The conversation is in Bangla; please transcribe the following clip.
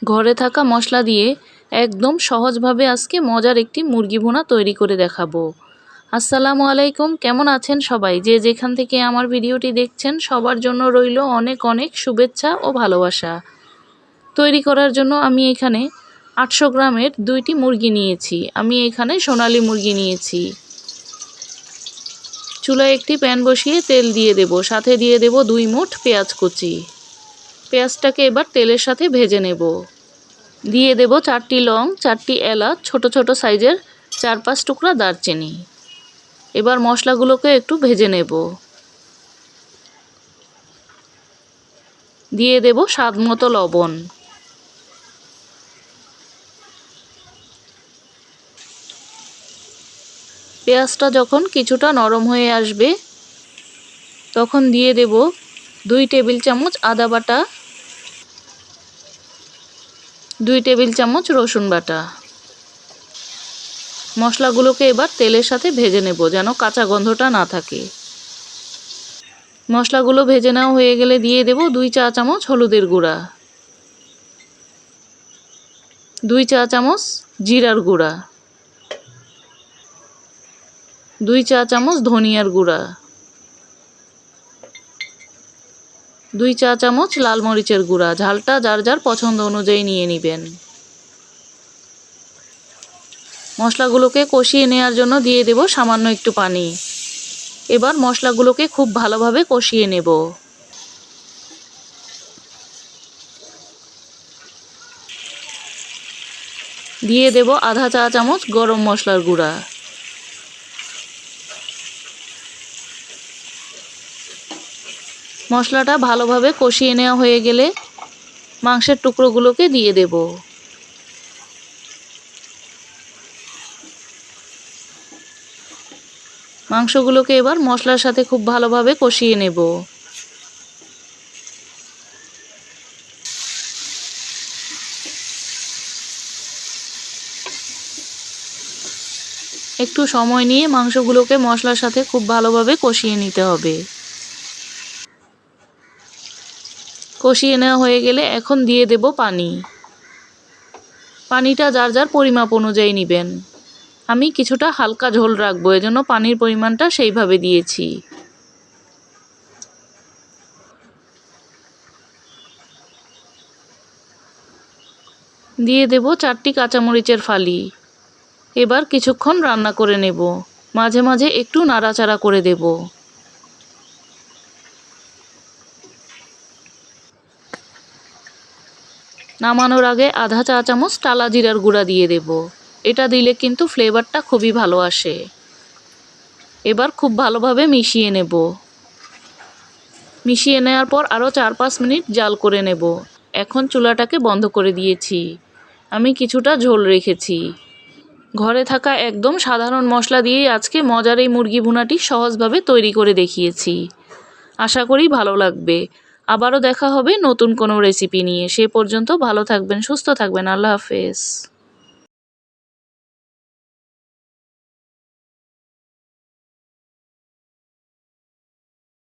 ঘরে থাকা মশলা দিয়ে একদম সহজভাবে আজকে মজার একটি মুরগি ভুনা তৈরি করে দেখাবো। আসসালামু আলাইকুম, কেমন আছেন সবাই? যে যেখান থেকে আমার ভিডিওটি দেখছেন সবার জন্য রইল অনেক অনেক শুভেচ্ছা ও ভালোবাসা। তৈরি করার জন্য আমি এখানে 800 গ্রামের 2টি মুরগি নিয়েছি। আমি এখানে সোনালী মুরগি নিয়েছি। চুলায় একটি প্যান বসিয়ে তেল দিয়ে দেব, সাথে দিয়ে দেব 2 মুঠ পেঁয়াজ কুচি। পেঁয়াজটাকে এবার তেলের সাথে ভেজে নেব। দিয়ে দেব 4টি লং, 4টি এলাচ, ছোট ছোট সাইজের 4-5 টুকরা দারচিনি। এবার মশলাগুলোকে একটু ভেজে নেব। দিয়ে দেব স্বাদ মতো লবণ। পেঁয়াজটা যখন কিছুটা নরম হয়ে আসবে তখন দিয়ে দেব 2 টেবিল চামচ আদা বাটা, 2 টেবিল চামচ রসুন বাটা। মশলাগুলোকে এবার তেলের সাথে ভেজে নেব যেন কাঁচা গন্ধটা না থাকে। মশলাগুলো ভেজে নেওয়া হয়ে গেলে দিয়ে দেব 2 চা চামচ হলুদের গুঁড়া, 2 চা চামচ জিরার গুঁড়া, 2 চা চামচ ধনিয়ার গুঁড়া, 2 চা চামচ লাল মরিচের গুঁড়া। ঝালটা যার যার পছন্দ অনুযায়ী নিয়ে নেবেন। মশলাগুলোকে কষিয়ে নেওয়ার জন্য দিয়ে দেব সামান্য একটু পানি। এবার মশলাগুলোকে খুব ভালোভাবে কষিয়ে নেব। দিয়ে দেব আধা চা চামচ গরম মশলার গুঁড়া। মশলাটা ভালোভাবে কষিয়ে নেওয়া হয়ে গেলে মাংসের টুকরোগুলোকে দিয়ে দেব। মাংসগুলোকে এবার মশলার সাথে খুব ভালোভাবে কষিয়ে নেব। একটু সময় নিয়ে মাংসগুলোকে মশলার সাথে খুব ভালোভাবে কষিয়ে নিতে হবে। কষিয়ে নেওয়া হয়ে গেলে এখন দিয়ে দেব পানি। পানিটা যার যার পরিমাপ অনুযায়ী নেবেন। আমি কিছুটা হালকা ঝোল রাখবো, এজন্য পানির পরিমাণটা সেইভাবে দিয়েছি। দিয়ে দেব 4টি কাঁচামরিচের ফালি। এবার কিছুক্ষণ রান্না করে নেব, মাঝে মাঝে একটু নাড়াচাড়া করে দেব। নামানোর আগে আধা চা চামচ টালা জিরার গুঁড়া দিয়ে দেব। এটা দিলে কিন্তু ফ্লেভারটা খুবই ভালো আসে। এবার খুব ভালোভাবে মিশিয়ে নেব। মিশিয়ে নেওয়ার পর আরও 4-5 মিনিট জাল করে নেব। এখন চুলাটাকে বন্ধ করে দিয়েছি। আমি কিছুটা ঝোল রেখেছি। ঘরে থাকা একদম সাধারণ মশলা দিয়েই আজকে মজার এই মুরগি ভুনাটি সহজভাবে তৈরি করে দেখিয়েছি। আশা করি ভালো লাগবে। আবারও দেখা হবে নতুন কোনো রেসিপি নিয়ে। সে পর্যন্ত ভালো থাকবেন, সুস্থ থাকবেন। আল্লাহ হাফেজ।